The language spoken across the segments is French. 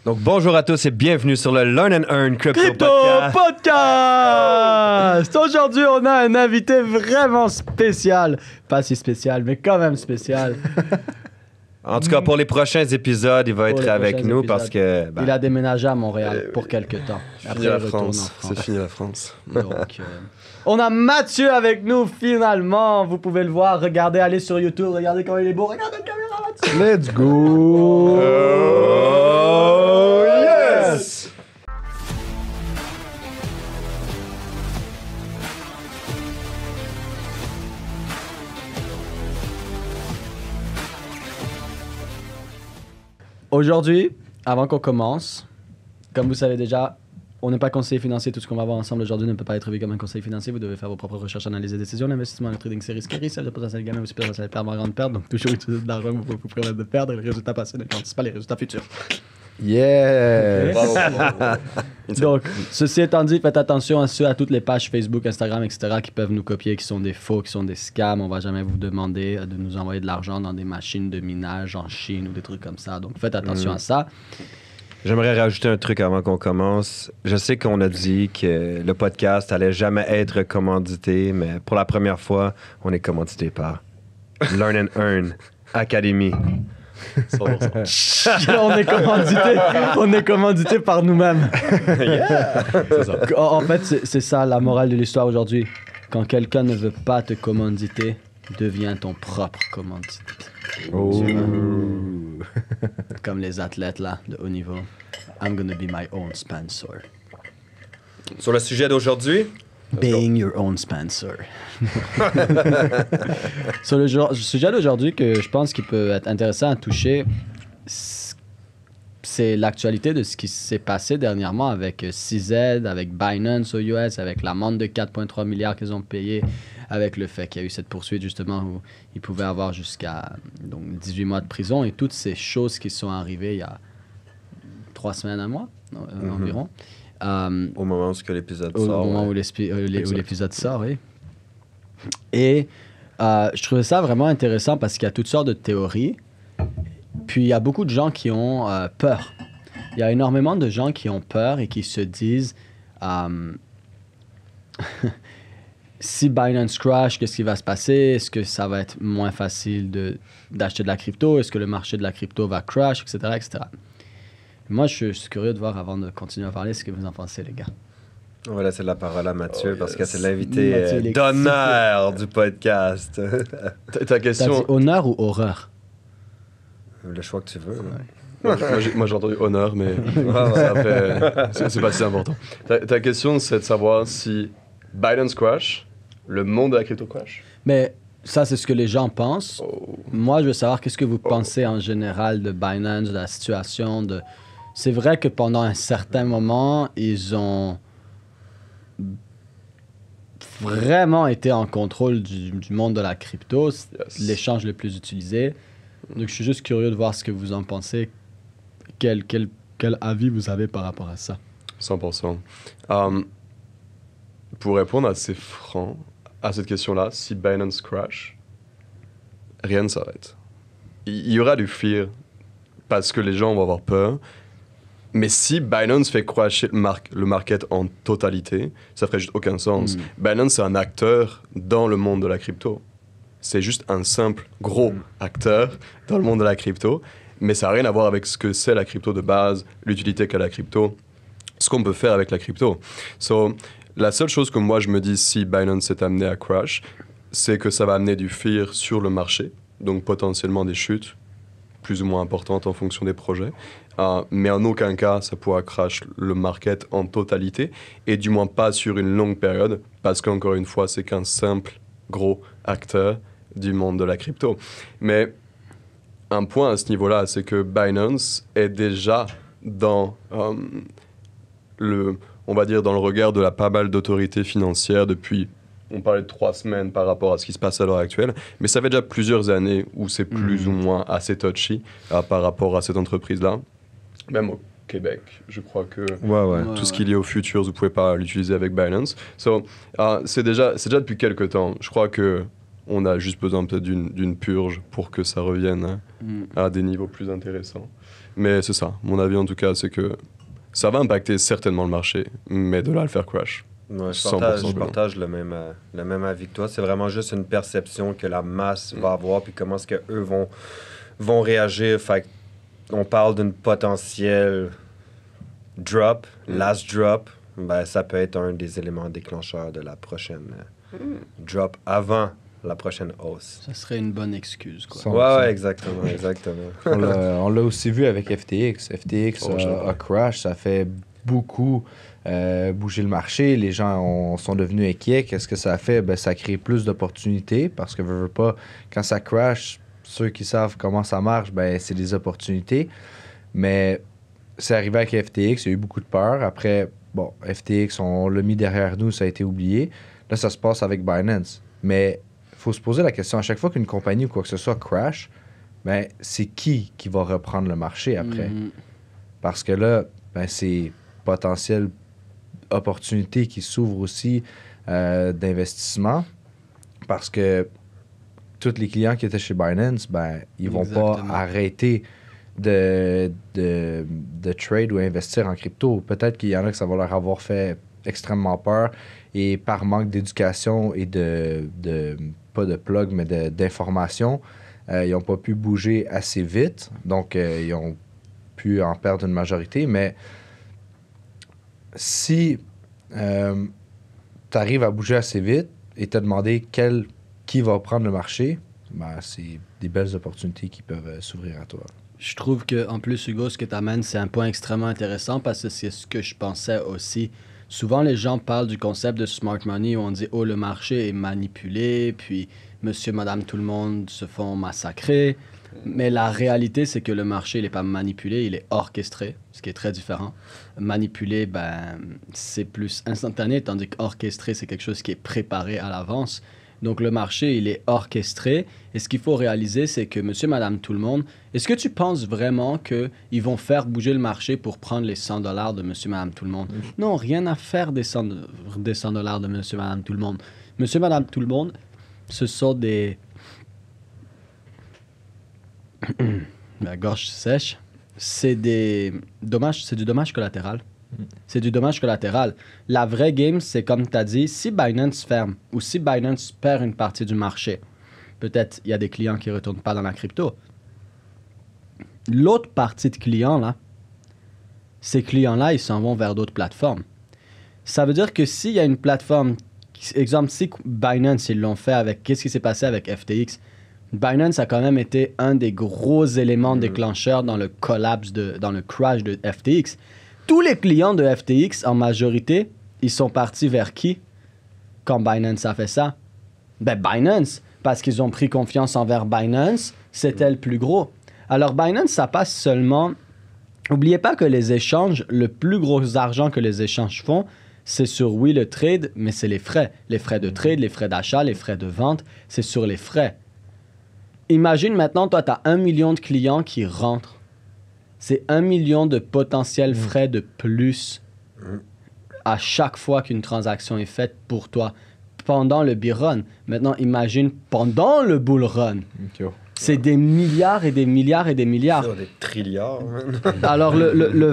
Donc, bonjour à tous et bienvenue sur le Learn and Earn Crypto Podcast! Aujourd'hui, on a un invité vraiment spécial. Pas si spécial, mais quand même spécial. En tout cas, pour les prochains épisodes, il va être avec nous parce que... Il a déménagé à Montréal pour quelques temps. Après, il retourne en France. C'est fini la France. Donc, on a Mathieu avec nous, finalement. Vous pouvez le voir. Regardez, allez sur YouTube. Regardez comment il est beau. Regardez la caméra, Mathieu. Let's go! Oh, yes! Aujourd'hui, avant qu'on commence, comme vous savez déjà, on n'est pas conseiller financier. Tout ce qu'on va voir ensemble aujourd'hui ne peut pas être vu comme un conseil financier. Vous devez faire vos propres recherches, analyses et décisions. L'investissement, le trading, c'est risqué. Risque de potentiel gain, mais aussi potentiel perdre, grande perte. Donc, toujours utiliser de l'argent que vous pouvez permettre de perdre. Et les résultats passés ne garantissent pas les résultats futurs. Yes! Donc, ceci étant dit, faites attention à toutes les pages Facebook, Instagram, etc. qui peuvent nous copier, qui sont des faux, qui sont des scams. On va jamais vous demander de nous envoyer de l'argent dans des machines de minage en Chine ou des trucs comme ça. Donc, faites attention à ça. J'aimerais rajouter un truc avant qu'on commence. Je sais qu'on a dit que le podcast allait jamais être commandité, mais pour la première fois, on est commandité par Learn and Earn Academy. 100%. on est commandité par nous-mêmes. Yeah! C'est ça. En fait, c'est ça la morale de l'histoire aujourd'hui. Quand quelqu'un ne veut pas te commanditer, deviens ton propre commandité. Oh. Comme les athlètes là, de haut niveau. I'm gonna be my own sponsor. Sur le sujet d'aujourd'hui, Being your own sponsor. Sur le sujet d'aujourd'hui que je pense qu'il peut être intéressant à toucher, c'est l'actualité de ce qui s'est passé dernièrement avec CZ, avec Binance aux US, avec l'amende de 4,3 milliards qu'ils ont payé, avec le fait qu'il y a eu cette poursuite justement où ils pouvaient avoir jusqu'à 18 mois de prison et toutes ces choses qui sont arrivées il y a 3 semaines, un mois environ. au moment où l'épisode Au sort. moment où l'épisode sort, oui. Et je trouvais ça vraiment intéressant parce qu'il y a toutes sortes de théories. Puis il y a beaucoup de gens qui ont peur. Il y a énormément de gens qui ont peur et qui se disent si Binance crash, qu'est-ce qui va se passer? Est-ce que ça va être moins facile d'acheter de la crypto? Est-ce que le marché de la crypto va crash, etc., etc. Moi, je suis curieux de voir, avant de continuer à parler, ce que vous en pensez, les gars. On va laisser la parole à Mathieu parce que c'est Mathieu, l'invité il est d'honneur du podcast. Ta T'as dit question... honneur ou horreur? Le choix que tu veux. Moi, j'ai entendu honneur, mais ça fait... c'est pas si important. Ta question, c'est de savoir si Binance crash, le monde de la crypto crash. Mais ça, c'est ce que les gens pensent. Oh. Moi, je veux savoir qu'est-ce que vous pensez en général de Binance, de la situation. C'est vrai que pendant un certain moment, ils ont vraiment été en contrôle du monde de la crypto. C'est l'échange le plus utilisé. Donc, je suis juste curieux de voir ce que vous en pensez. Quel avis vous avez par rapport à ça? 100%. Pour répondre assez franc à cette question-là, si Binance crash, rien ne s'arrête. Il y aura du fear parce que les gens vont avoir peur. Mais si Binance fait crasher le market en totalité, ça ferait juste aucun sens. Binance, c'est un acteur dans le monde de la crypto. C'est juste un simple gros acteur dans le monde de la crypto. Mais ça n'a rien à voir avec ce que c'est la crypto de base, l'utilité qu'a la crypto, ce qu'on peut faire avec la crypto. La seule chose que moi je me dis si Binance est amené à crash, c'est que ça va amener du fear sur le marché, donc potentiellement des chutes plus ou moins importantes en fonction des projets. Mais en aucun cas, ça pourra crash le market en totalité, et du moins pas sur une longue période, parce qu'encore une fois, c'est qu'un simple gros acteur du monde de la crypto. Mais un point à ce niveau-là, c'est que Binance est déjà dans on va dire dans le regard de pas mal d'autorités financières depuis, on parlait de 3 semaines par rapport à ce qui se passe à l'heure actuelle, mais ça fait déjà plusieurs années où c'est plus ou moins assez touchy par rapport à cette entreprise-là. Même au Québec, je crois que tout ce qui est lié aux futures, vous ne pouvez pas l'utiliser avec Binance. C'est déjà depuis quelques temps. Je crois que On a juste besoin peut-être d'une purge pour que ça revienne à des niveaux plus intéressants. Mais c'est ça. Mon avis, en tout cas, c'est que ça va impacter certainement le marché, mais de là à le faire crash. Ouais, je 100% partage le même avis que toi. C'est vraiment juste une perception que la masse va avoir, puis comment est-ce qu'eux vont réagir. Fait on parle d'une potentielle drop, last drop. Ben, ça peut être un des éléments déclencheurs de la prochaine drop avant la prochaine hausse. Ça serait une bonne excuse, quoi. Ouais, exactement. On l'a aussi vu avec FTX. FTX a crash, ça fait beaucoup bouger le marché. Les gens sont devenus inquiets. Qu'est-ce que ça a fait? Ben, ça crée plus d'opportunités parce que, veux pas, quand ça crash, ceux qui savent comment ça marche, ben, c'est des opportunités. Mais c'est arrivé avec FTX, il y a eu beaucoup de peur. Après, bon, FTX, on l'a mis derrière nous, ça a été oublié. Là, ça se passe avec Binance. Mais il faut se poser la question, à chaque fois qu'une compagnie ou quoi que ce soit crash, ben, c'est qui va reprendre le marché après? Parce que là, ben, c'est potentielle opportunité qui s'ouvre aussi d'investissement. Parce que tous les clients qui étaient chez Binance, ben, ils vont pas arrêter de trade ou investir en crypto. Peut-être qu'il y en a que ça va leur avoir fait extrêmement peur et par manque d'éducation et pas de plug, mais d'information, ils n'ont pas pu bouger assez vite. Donc, ils ont pu en perdre une majorité. Mais si tu arrives à bouger assez vite et te demander qui va prendre le marché, ben, c'est des belles opportunités qui peuvent s'ouvrir à toi. Je trouve qu'en plus, Hugo, ce que tu amènes, c'est un point extrêmement intéressant parce que c'est ce que je pensais aussi. Souvent, les gens parlent du concept de smart money où on dit « Oh, le marché est manipulé, puis monsieur, madame, tout le monde se font massacrer. » Mais la réalité, c'est que le marché, il n'est pas manipulé, il est orchestré, ce qui est très différent. Manipulé, ben, c'est plus instantané, tandis qu'orchestré, c'est quelque chose qui est préparé à l'avance. Donc, le marché, il est orchestré. Et ce qu'il faut réaliser, c'est que monsieur, madame, tout le monde, est-ce que tu penses vraiment qu'ils vont faire bouger le marché pour prendre les $100 de monsieur, madame, tout le monde? Non, rien à faire des $100 de monsieur, madame, tout le monde. Monsieur, madame, tout le monde, ce sont des... La gorge sèche. C'est du dommage collatéral. C'est du dommage collatéral. La vraie game, c'est comme tu as dit, si Binance ferme ou si Binance perd une partie du marché, peut-être il y a des clients qui ne retournent pas dans la crypto. L'autre partie de clients, là, ces clients-là, ils s'en vont vers d'autres plateformes. Ça veut dire que s'il y a une plateforme, exemple, si Binance, ils l'ont fait avec, qu'est-ce qui s'est passé avec FTX? Binance a quand même été un des gros éléments déclencheurs dans le collapse, dans le crash de FTX. Tous les clients de FTX, en majorité, ils sont partis vers qui quand Binance a fait ça? Ben Binance, parce qu'ils ont pris confiance envers Binance, c'était le plus gros. Alors Binance, ça passe seulement... N'oubliez pas que les échanges, le plus gros argent que les échanges font, c'est sur, oui, le trade, mais c'est les frais. Les frais de trade, les frais d'achat, les frais de vente, c'est sur les frais. Imagine maintenant, toi, tu as 1 million de clients qui rentrent. C'est 1 million de potentiels frais de plus à chaque fois qu'une transaction est faite pour toi pendant le bear run. Maintenant, imagine pendant le bull run. Okay. C'est des milliards et des milliards et des milliards. Des trilliards. Alors, le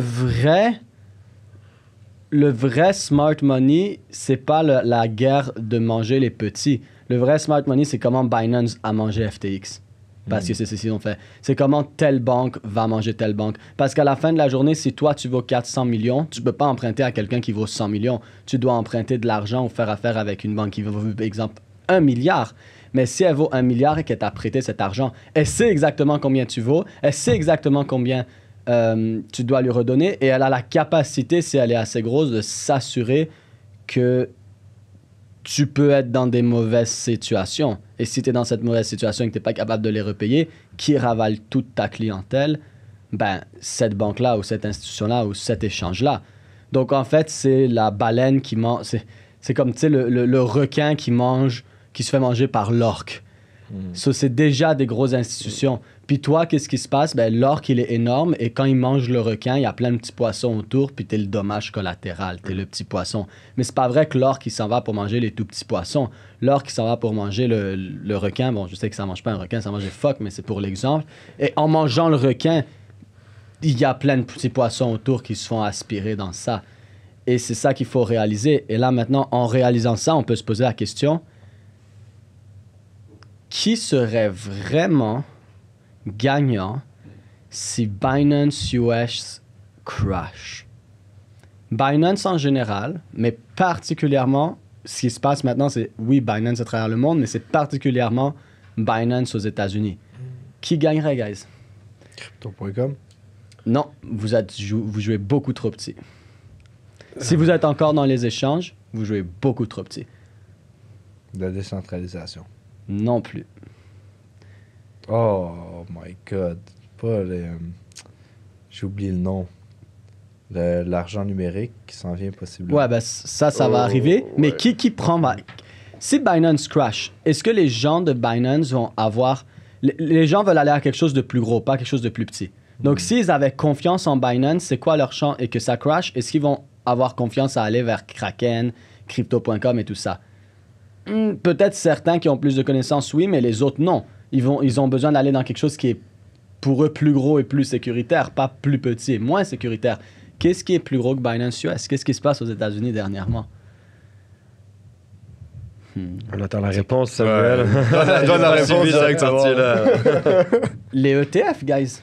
vrai smart money, c'est pas la guerre de manger les petits. Le vrai smart money, c'est comment Binance a mangé FTX. Parce que c'est ce qu'ils ont fait. C'est comment telle banque va manger telle banque. Parce qu'à la fin de la journée, si toi, tu vaux 400 millions, tu ne peux pas emprunter à quelqu'un qui vaut 100 millions. Tu dois emprunter de l'argent ou faire affaire avec une banque qui vaut, par exemple, 1 milliard. Mais si elle vaut 1 milliard et qu'elle t'a prêté cet argent, elle sait exactement combien tu vaux, elle sait exactement combien tu dois lui redonner et elle a la capacité, si elle est assez grosse, de s'assurer que tu peux être dans des mauvaises situations. Et si tu es dans cette mauvaise situation et que tu n'es pas capable de les repayer, qui ravale toute ta clientèle? Ben, cette banque-là ou cette institution-là ou cet échange-là. Donc, en fait, c'est la baleine qui mange... C'est comme, tu sais, le requin qui se fait manger par l'orque. So, c'est déjà des grosses institutions. Puis toi, qu'est-ce qui se passe? Ben, l'orque, il est énorme et quand il mange le requin, il y a plein de petits poissons autour, puis t'es le dommage collatéral, t'es le petit poisson. Mais c'est pas vrai que l'orque, il s'en va pour manger les tout petits poissons. L'orque, il s'en va pour manger le requin. Bon, je sais que ça mange pas un requin, ça mange des phoques, mais c'est pour l'exemple. Et en mangeant le requin, il y a plein de petits poissons autour qui se font aspirer dans ça. Et c'est ça qu'il faut réaliser. Et là, maintenant, en réalisant ça, on peut se poser la question, qui serait vraiment gagnant si Binance US crash? Binance en général, mais particulièrement, ce qui se passe maintenant, c'est, oui, Binance à travers le monde, mais c'est particulièrement Binance aux États-Unis. Qui gagnerait, guys? Crypto.com. Non, vous jouez beaucoup trop petit. Si vous êtes encore dans les échanges, vous jouez beaucoup trop petit. La décentralisation. Non plus. Oh my god. Pas les. J'ai oublié le nom. L'argent numérique qui s'en vient possiblement. Ouais, ben ça va arriver. ouais. Mais qui prend... Si Binance crash, est-ce que les gens de Binance vont avoir... Les gens veulent aller à quelque chose de plus gros, pas quelque chose de plus petit. Donc, s'ils avaient confiance en Binance, c'est quoi leur champ et que ça crash, est-ce qu'ils vont avoir confiance à aller vers Kraken, Crypto.com et tout ça? Peut-être certains qui ont plus de connaissances, oui, mais les autres, non. Ils ont besoin d'aller dans quelque chose qui est pour eux plus gros et plus sécuritaire, pas plus petit et moins sécuritaire. Qu'est-ce qui est plus gros que Binance US? Qu'est-ce qui se passe aux États-Unis dernièrement? On attend la réponse, Samuel. Donne la réponse directement. Les ETF, guys.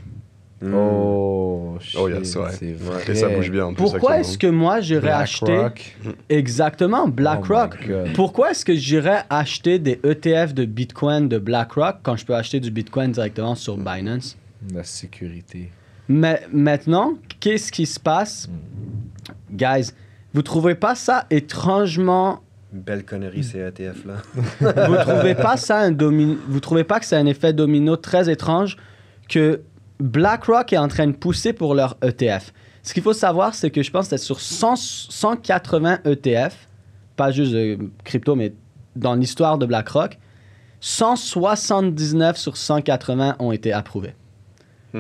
Oh, shit, Oh, yes, ouais. c'est vrai. Et ça bouge bien en plus. Pourquoi est-ce que moi j'irais acheter... BlackRock. Exactement, BlackRock. Oh my God. Pourquoi est-ce que j'irais acheter des ETF de Bitcoin de BlackRock quand je peux acheter du Bitcoin directement sur Binance? La sécurité. Mais maintenant, qu'est-ce qui se passe? Guys, vous trouvez pas ça étrangement... Belle connerie, ces ETF-là. Vous trouvez pas ça vous trouvez pas que c'est un effet domino très étrange que BlackRock est en train de pousser pour leur ETF? Ce qu'il faut savoir, c'est que je pense que c'est sur 180 ETF, pas juste de crypto, mais dans l'histoire de BlackRock, 179 sur 180 ont été approuvés.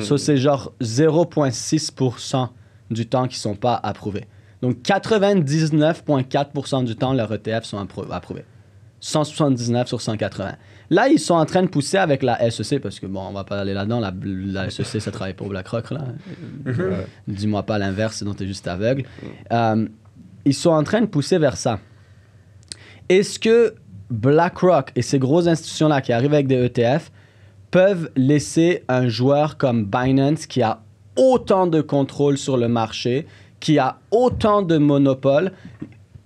Ça, c'est genre 0,6% du temps qui ne sont pas approuvés. Donc, 99,4% du temps, leurs ETF sont approuvés. 179 sur 180. Là, ils sont en train de pousser avec la SEC, parce que, bon, on va pas aller là-dedans, la SEC, ça travaille pour BlackRock, là. Dis-moi pas l'inverse, sinon t'es juste aveugle. Ils sont en train de pousser vers ça. Est-ce que BlackRock et ces grosses institutions-là qui arrivent avec des ETF peuvent laisser un joueur comme Binance qui a autant de contrôle sur le marché, qui a autant de monopole,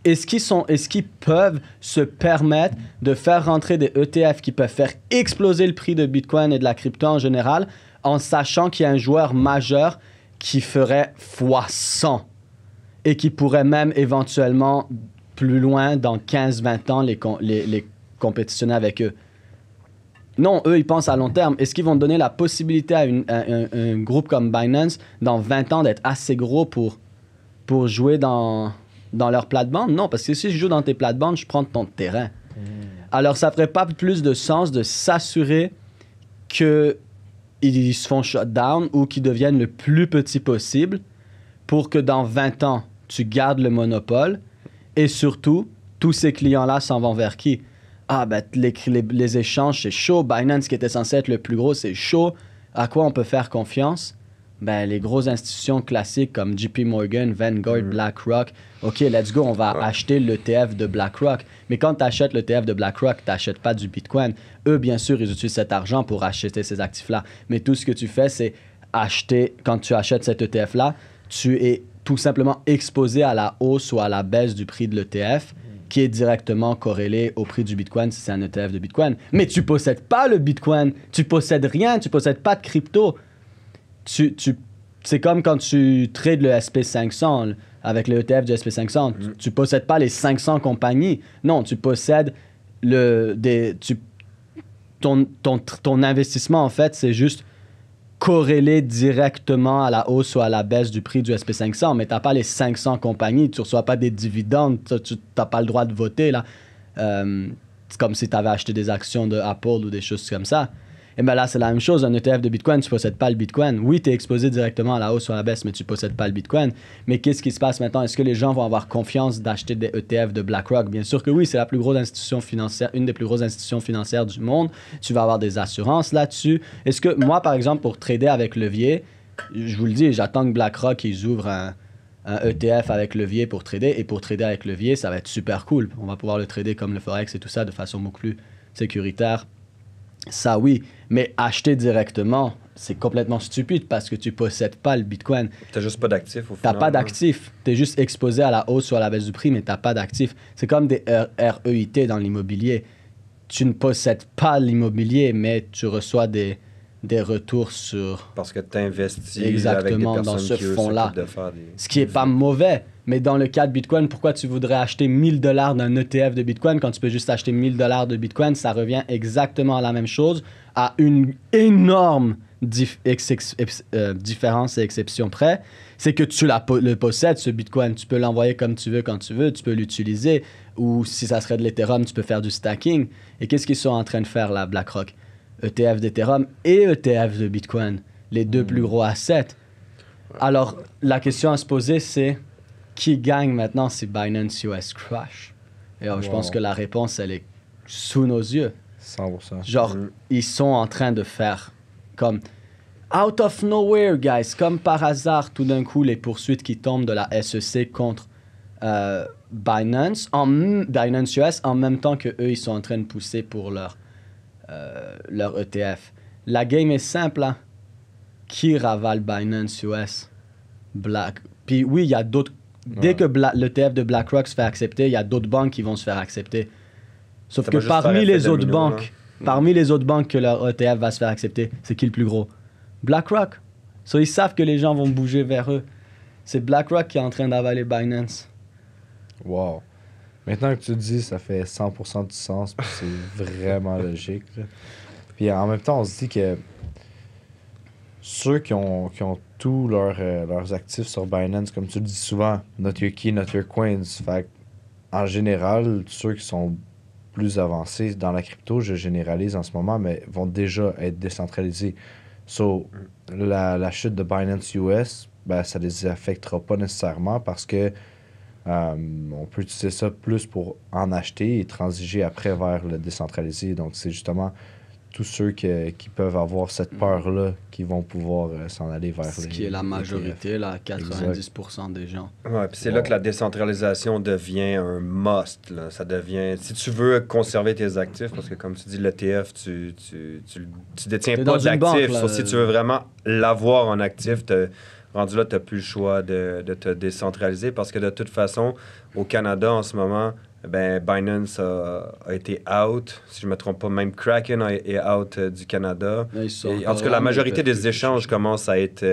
est-ce qu'ils peuvent se permettre de faire rentrer des ETF qui peuvent faire exploser le prix de Bitcoin et de la crypto en général, en sachant qu'il y a un joueur majeur qui ferait x100 et qui pourrait même éventuellement, plus loin, dans 15-20 ans, les compétitionner avec eux? Non, eux, ils pensent à long terme. Est-ce qu'ils vont donner la possibilité à un groupe comme Binance, dans 20 ans, d'être assez gros pour jouer dans leur plate-bande? Non, parce que si je joue dans tes plates-bandes, je prends ton terrain. Alors, ça ferait pas plus de sens de s'assurer qu'ils se font shut down ou qu'ils deviennent le plus petit possible pour que dans 20 ans, tu gardes le monopole et surtout, tous ces clients-là s'en vont vers qui? Ah, ben, les échanges, c'est chaud. Binance, qui était censé être le plus gros, c'est chaud. À quoi on peut faire confiance? Ben, les grosses institutions classiques comme JP Morgan, Vanguard, BlackRock. OK, let's go, on va acheter l'ETF de BlackRock. Mais quand tu achètes l'ETF de BlackRock, tu n'achètes pas du Bitcoin. Eux, bien sûr, ils utilisent cet argent pour acheter ces actifs-là. Mais tout ce que tu fais, c'est acheter. Quand tu achètes cet ETF-là, tu es tout simplement exposé à la hausse ou à la baisse du prix de l'ETF, qui est directement corrélé au prix du Bitcoin si c'est un ETF de Bitcoin. Mais tu ne possèdes pas le Bitcoin. Tu ne possèdes rien. Tu ne possèdes pas de crypto. C'est comme quand tu trades le SP500 avec le ETF du SP500. Tu ne possèdes pas les 500 compagnies. Non, tu possèdes ton investissement, en fait, c'est juste corrélé directement à la hausse ou à la baisse du prix du SP500. Mais tu n'as pas les 500 compagnies. Tu ne reçois pas des dividendes. Tu n'as pas le droit de voter, là. C'est comme si tu avais acheté des actions de Apple ou des choses comme ça. Et bien là, c'est la même chose. Un ETF de Bitcoin, tu ne possèdes pas le Bitcoin. Oui, tu es exposé directement à la hausse ou à la baisse, mais tu ne possèdes pas le Bitcoin. Mais qu'est-ce qui se passe maintenant? Est-ce que les gens vont avoir confiance d'acheter des ETF de BlackRock? Bien sûr que oui, c'est la plus grosse institution financière, une des plus grosses institutions financières du monde. Tu vas avoir des assurances là-dessus. Est-ce que moi, par exemple, pour trader avec levier, je vous le dis, j'attends que BlackRock, ils ouvrent un ETF avec levier pour trader. Et pour trader avec levier, ça va être super cool. On va pouvoir le trader comme le Forex et tout ça de façon beaucoup plus sécuritaire. Ça, oui. Mais acheter directement, c'est complètement stupide parce que tu ne possèdes pas le Bitcoin. T'as juste pas d'actifs au Tu final. n'as pas d'actifs. Tu es juste exposé à la hausse ou à la baisse du prix, mais tu n'as pas d'actifs. C'est comme des REIT dans l'immobilier. Tu ne possèdes pas l'immobilier, mais tu reçois des retours sur... Parce que tu investis Exactement, avec des dans personnes ce qui, eux, fonds-là. s'occupent de faire des... Ce qui n'est pas mauvais. Mais dans le cas de Bitcoin, pourquoi tu voudrais acheter 1000 $ d'un ETF de Bitcoin quand tu peux juste acheter 1000 $ de Bitcoin? Ça revient exactement à la même chose, à une énorme différence et exception près. C'est que tu le possèdes, ce Bitcoin. Tu peux l'envoyer comme tu veux, quand tu veux. Tu peux l'utiliser. Ou si ça serait de l'Ethereum, tu peux faire du stacking. Et qu'est-ce qu'ils sont en train de faire là, BlackRock? ETF d'Ethereum et ETF de Bitcoin. Les deux plus gros assets. Alors, la question à se poser, c'est qui gagne maintenant si Binance US crash? Et alors, je pense que la réponse, elle est sous nos yeux. 100%. Genre, ils sont en train de faire comme out of nowhere, guys. Comme par hasard, tout d'un coup, les poursuites qui tombent de la SEC contre Binance US, en même temps que eux, ils sont en train de pousser pour leur ETF. La game est simple, hein? Qui ravale Binance US? Puis oui, il y a d'autres. Dès que l'ETF de BlackRock se fait accepter, il y a d'autres banques qui vont se faire accepter. Sauf que parmi les autres banques que leur ETF va se faire accepter, c'est qui le plus gros? BlackRock. So, ils savent que les gens vont bouger vers eux. C'est BlackRock qui est en train d'avaler Binance. Wow. Maintenant que tu le dis, ça fait 100% du sens, puis c'est vraiment logique. Là. Puis en même temps, on se dit que ceux qui ont tous leurs actifs sur Binance, comme tu le dis souvent, not your key, not your coins. Fait en général, ceux qui sont plus avancés dans la crypto, je généralise en ce moment, mais vont déjà être décentralisés. So, la chute de Binance US, ben, ça les affectera pas nécessairement parce que on peut utiliser ça plus pour en acheter et transiger après vers le décentralisé. Donc, c'est justement tous ceux qui peuvent avoir cette peur-là qui vont pouvoir s'en aller vers ce qui est la majorité, là, 90% des gens. Ouais, puis c'est là que la décentralisation devient un must. Là. Ça devient... Si tu veux conserver tes actifs, parce que comme tu dis, l'ETF, tu détiens pas d'actifs. Si tu veux vraiment l'avoir en actif, rendu là, tu n'as plus le choix de te décentraliser parce que de toute façon, au Canada, en ce moment, ben, Binance a été out. Si je ne me trompe pas, même Kraken est out du Canada. Et, en tout cas, la majorité des échanges commencent à être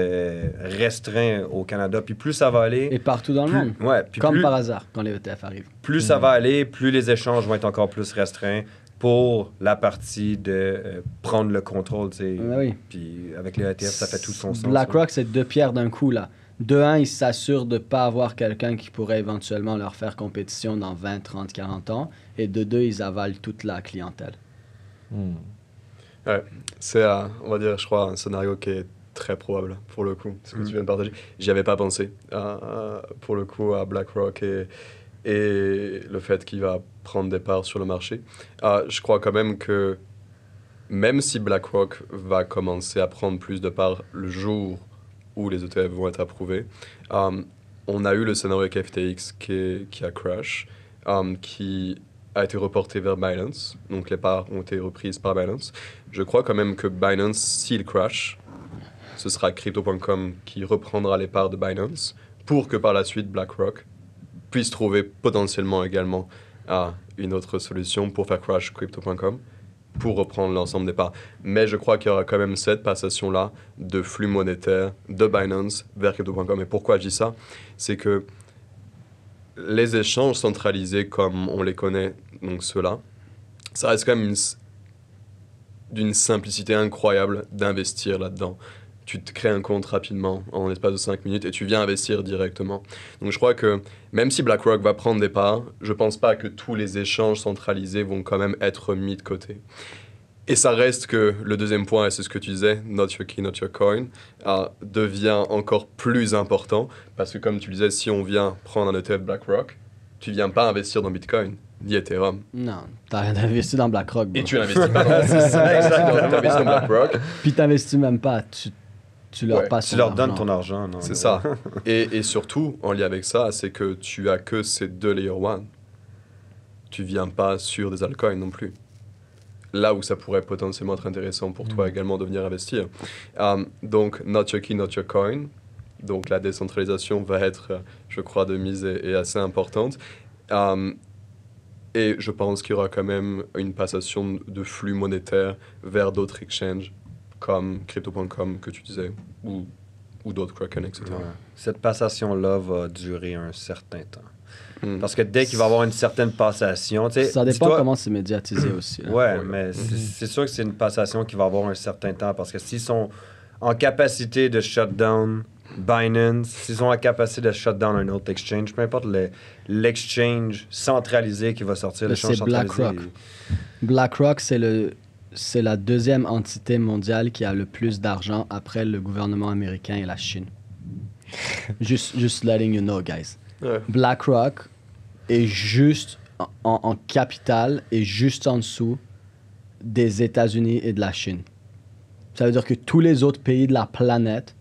restreints au Canada. Puis plus ça va aller... Et partout dans le monde. Ouais, comme par hasard, quand les ETF arrivent. Plus ça va aller, plus les échanges vont être encore plus restreints pour la partie de prendre le contrôle. Oui. Puis avec les ETF, ça fait tout son sens. BlackRock, c'est deux pierres d'un coup, là. De un, ils s'assurent de ne pas avoir quelqu'un qui pourrait éventuellement leur faire compétition dans 20, 30, 40 ans. Et de deux, ils avalent toute la clientèle. Ouais, c'est, on va dire, je crois, un scénario qui est très probable, pour le coup, ce que tu viens de partager. J'y avais pas pensé, pour le coup, à BlackRock et le fait qu'il va prendre des parts sur le marché. Je crois quand même que, même si BlackRock va commencer à prendre plus de parts le jour où les ETF vont être approuvés. On a eu le scénario avec FTX qui a crash, qui a été reporté vers Binance. Donc les parts ont été reprises par Binance. Je crois quand même que Binance, s'il crash, ce sera Crypto.com qui reprendra les parts de Binance pour que par la suite BlackRock puisse trouver potentiellement également une autre solution pour faire crash Crypto.com, pour reprendre l'ensemble des parts. Mais je crois qu'il y aura quand même cette passation-là de flux monétaire de Binance vers Crypto.com. Et pourquoi je dis ça? C'est que les échanges centralisés comme on les connaît, donc ceux-là, ça reste quand même d'une simplicité incroyable d'investir là-dedans. Tu te crées un compte rapidement, en l'espace de 5 minutes, et tu viens investir directement. Donc je crois que même si BlackRock va prendre des parts, je ne pense pas que tous les échanges centralisés vont quand même être mis de côté. Et ça reste que le deuxième point, et c'est ce que tu disais, not your key, not your coin, devient encore plus important. Parce que comme tu disais, si on vient prendre un ETF BlackRock, tu viens pas investir dans Bitcoin, ni Ethereum. Non, t'as rien investi dans BlackRock. Bro. Et tu n'investis pas dans c'est ça, exactement. Tu investis dans BlackRock. Puis t'investis même pas, tu leur passes Tu leur donnes ton argent. Non, c'est ça. Et surtout, en lien avec ça, c'est que tu as que ces 2 layer 1. Tu viens pas sur des altcoins non plus. Là où ça pourrait potentiellement être intéressant pour toi également de venir investir. Donc, not your key, not your coin. Donc, la décentralisation va être, je crois, de mise et assez importante. Et je pense qu'il y aura quand même une passation de flux monétaires vers d'autres exchanges comme Crypto.com que tu disais, ou d'autres Kraken, etc. Ouais. Cette passation-là va durer un certain temps. Parce que dès qu'il va y avoir une certaine passation... Ça dépend comment c'est médiatisé aussi. Là. Ouais, mais c'est sûr que c'est une passation qui va avoir un certain temps. Parce que s'ils sont en capacité de shut down Binance, s'ils sont en capacité de shut down un autre exchange, peu importe l'exchange centralisé qui va sortir, l'échange centralisé... BlackRock. BlackRock, c'est la deuxième entité mondiale qui a le plus d'argent après le gouvernement américain et la Chine. Just letting you know, guys. Ouais. BlackRock est juste en capital et juste en dessous des États-Unis et de la Chine. Ça veut dire que tous les autres pays de la planète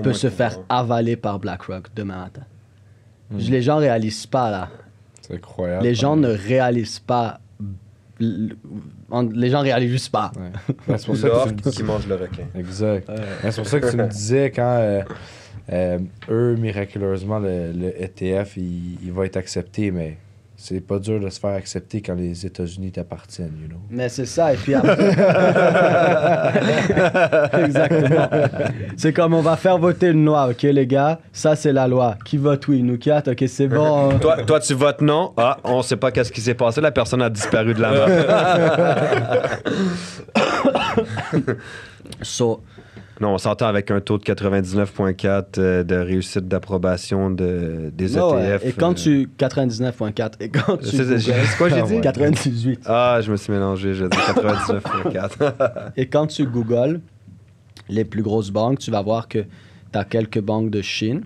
peuvent se faire avaler par BlackRock demain matin. Les gens réalisent pas, là. C'est incroyable. Les gens ne réalisent pas. Les gens réalisent juste pas. Ouais. Ben, c'est pour ça que tu me L'orque dis... qui mange le requin. Exact. Ben, c'est pour ça que tu me disais quand eux, miraculeusement, le ETF, il va être accepté, mais c'est pas dur de se faire accepter quand les États-Unis t'appartiennent, you know. Mais c'est ça, et puis après... Exactement. C'est comme on va faire voter une loi, ok les gars? Ça c'est la loi. Qui vote oui? Nous quatre, ok c'est bon. Toi, tu votes non. Ah, on sait pas qu'est-ce qui s'est passé. La personne a disparu de la map. Non, on s'entend avec un taux de 99,4 de réussite d'approbation des ETF. Et quand tu... 99,4. Et quand tu... C'est quoi j'ai dit? 98. Ah, je me suis mélangé. J'ai dit 99,4. Et quand tu googles les plus grosses banques, tu vas voir que tu as quelques banques de Chine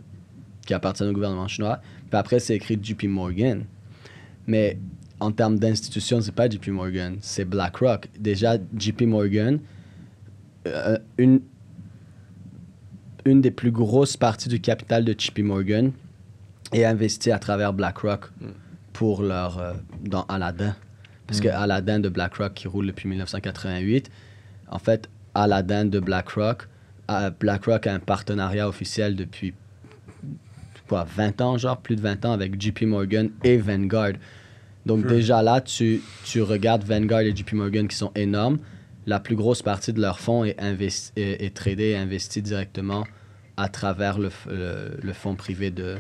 qui appartiennent au gouvernement chinois. Puis après, c'est écrit JP Morgan. Mais en termes d'institution, c'est pas JP Morgan, c'est BlackRock. Déjà, JP Morgan, une des plus grosses parties du capital de JP Morgan est investie à travers BlackRock pour dans Aladdin. Parce que Aladdin de BlackRock qui roule depuis 1988, en fait, Aladdin de BlackRock a un partenariat officiel depuis 20 ans, genre plus de 20 ans avec JP Morgan et Vanguard. Donc déjà là, tu regardes Vanguard et JP Morgan qui sont énormes. La plus grosse partie de leur fonds est tradée et investie directement à travers le fonds privé de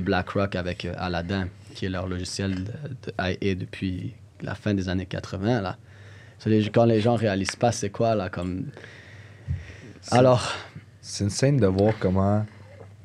BlackRock avec Aladdin, qui est leur logiciel de IA depuis la fin des années 80. Là. Quand les gens réalisent pas c'est quoi, là, comme... Alors... C'est insane de voir comment,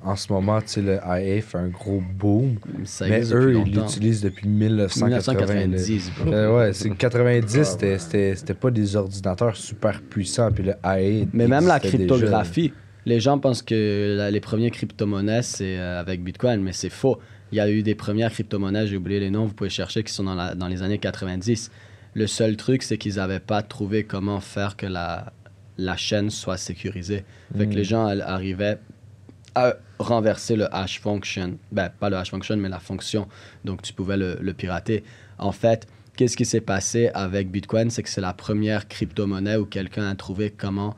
en ce moment, tu sais, le IA fait un gros boom. Mais eux, ils l'utilisent depuis 1990. Ouais, c'est 90, c'était pas des ordinateurs super puissants. Puis le IA. Mais même la cryptographie. Les gens pensent que les premières crypto-monnaies, c'est avec Bitcoin, mais c'est faux. Il y a eu des premières crypto-monnaies, j'ai oublié les noms, vous pouvez chercher, qui sont dans les années 90. Le seul truc, c'est qu'ils n'avaient pas trouvé comment faire que la chaîne soit sécurisée. Fait que les gens arrivaient à renverser le hash function. Ben, pas le hash function, mais la fonction. Donc, tu pouvais le pirater. En fait, qu'est-ce qui s'est passé avec Bitcoin? C'est que c'est la première crypto-monnaie où quelqu'un a trouvé comment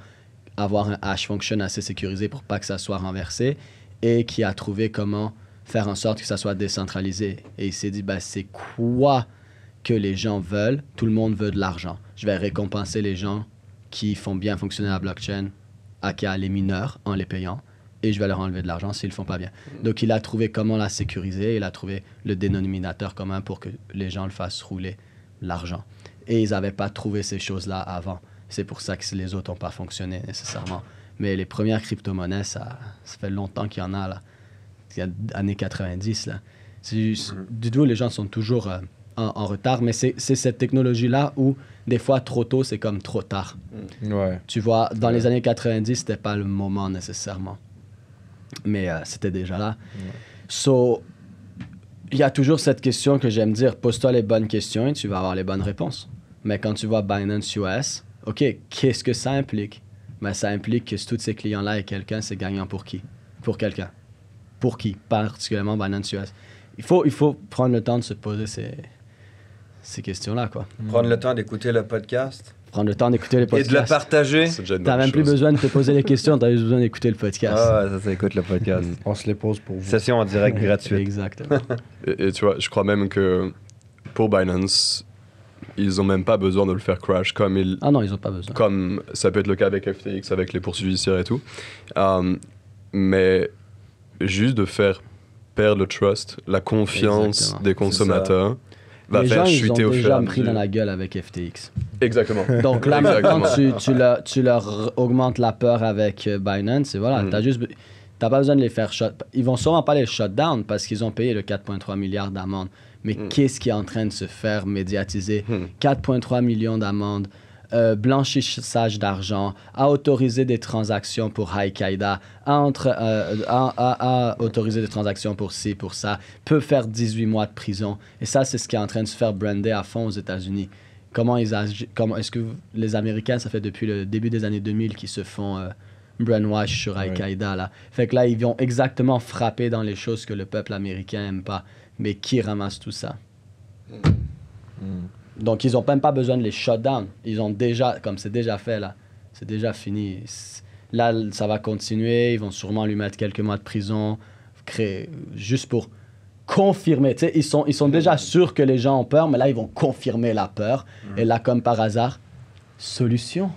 avoir un hash function assez sécurisé pour pas que ça soit renversé et qui a trouvé comment faire en sorte que ça soit décentralisé. Et il s'est dit, ben, c'est quoi que les gens veulent? Tout le monde veut de l'argent. Je vais récompenser les gens qui font bien fonctionner la blockchain, aka les mineurs, en les payant, et je vais leur enlever de l'argent s'ils le font pas bien. Donc, il a trouvé comment la sécuriser, il a trouvé le dénominateur commun pour que les gens le fassent rouler l'argent. Et ils n'avaient pas trouvé ces choses-là avant. C'est pour ça que les autres n'ont pas fonctionné nécessairement. Mais les premières crypto-monnaies, ça fait longtemps qu'il y en a, là. Il y a années 90, là. Du tout, les gens sont toujours en retard, mais c'est cette technologie-là où des fois trop tôt, c'est comme trop tard. Ouais. Tu vois, dans les années 90, c'était pas le moment nécessairement. Mais c'était déjà là. So, il y a toujours cette question que j'aime dire, pose-toi les bonnes questions et tu vas avoir les bonnes réponses. Mais quand tu vois Binance US, OK, qu'est-ce que ça implique? Ben, ça implique que tous ces clients-là et quelqu'un, c'est gagnant pour qui? Pour quelqu'un. Pour qui? Particulièrement Binance US. Il faut prendre le temps de se poser ces questions-là, quoi. Prendre le temps d'écouter le podcast. Prendre le temps d'écouter les Et podcasts. de le partager. C'est déjà une T'as bonne même plus chose. besoin de te poser les questions, t'as juste besoin d'écouter le podcast. Ah, ça écoute le podcast. On se les pose pour vous. Session en direct gratuite. Exactement. Et tu vois, je crois même que pour Binance, ils ont même pas besoin de le faire crash comme Ah non, ils ont pas besoin. comme ça peut être le cas avec FTX, avec les poursuites judiciaires et tout. Mais juste de faire perdre le trust, la confiance Exactement. des consommateurs, va Les faire gens, ils chuter ont au fur et déjà à pris dans mesure. la gueule avec FTX. Exactement. Donc là, maintenant, Exactement. tu leur augmentes la peur avec Binance et voilà, t'as pas besoin de les faire shut. Ils vont sûrement pas les shut down parce qu'ils ont payé le 4,3 milliards d'amende. Mais qu'est-ce qui est en train de se faire médiatiser? 4,3 millions d'amendes, blanchissage d'argent, à autoriser des transactions pour Al-Qaïda, à autoriser des transactions pour ci, pour ça, peut faire 18 mois de prison. Et ça, c'est ce qui est en train de se faire brander à fond aux États-Unis. Est-ce que les Américains, ça fait depuis le début des années 2000 qu'ils se font brainwash sur Al-Qaïda, là. Fait que là, ils vont exactement frapper dans les choses que le peuple américain aime pas. Mais qui ramasse tout ça? Donc, ils n'ont même pas besoin de les shut down. Ils ont déjà, comme c'est déjà fait, là, c'est déjà fini. Là, ça va continuer. Ils vont sûrement lui mettre quelques mois de prison, juste pour confirmer. Tu sais, ils sont déjà sûrs que les gens ont peur, mais là, ils vont confirmer la peur. Et là, comme par hasard, solution.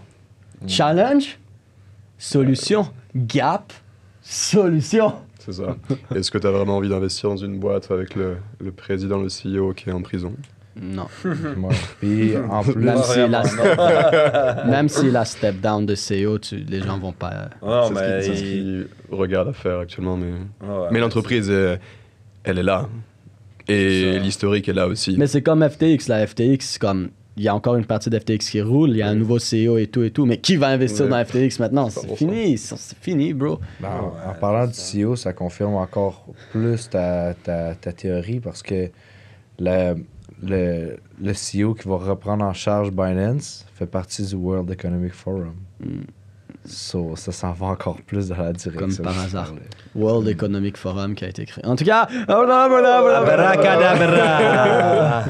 Challenge, solution. Gap, solution. C'est ça. Est-ce que tu as vraiment envie d'investir dans une boîte avec le président, le CEO qui est en prison? Non. Ouais. Puis en plus, Même s'il a step down de CEO, les gens vont pas. Oh, C'est ce qu'ils regardent à faire actuellement. Mais, Ouais, mais l'entreprise, elle est là. Et l'historique est là aussi. Mais c'est comme FTX. La FTX, comme il y a encore une partie d'FTX qui roule, il y a un nouveau CEO et tout. Mais qui va investir dans FTX maintenant? C'est fini, bro. en parlant du CEO, ça confirme encore plus ta théorie parce que le CEO qui va reprendre en charge Binance fait partie du World Economic Forum. So, ça s'en va encore plus dans la direction. Comme par que je hasard. parlais. World Economic Forum qui a été créé. En tout cas, Abracadabra.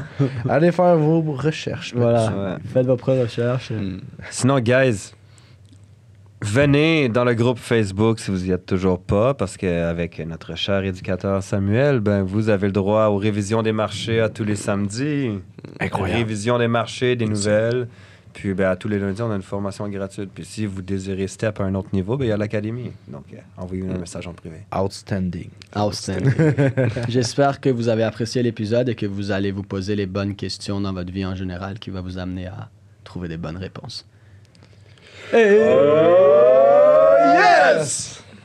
Allez faire vos recherches. voilà. Ouais. Faites vos propres recherches. Sinon, guys, venez dans le groupe Facebook si vous y êtes toujours pas, parce qu'avec notre cher éducateur Samuel, ben, vous avez le droit aux révisions des marchés à tous les samedis. Incroyable. Révision des marchés, des nouvelles. Puis ben, à tous les lundis, on a une formation gratuite. Puis si vous désirez step à un autre niveau, ben, il y a l'académie. Donc, envoyez-nous un message en privé. Outstanding. Outstanding. J'espère que vous avez apprécié l'épisode et que vous allez vous poser les bonnes questions dans votre vie en général qui va vous amener à trouver des bonnes réponses. Hey!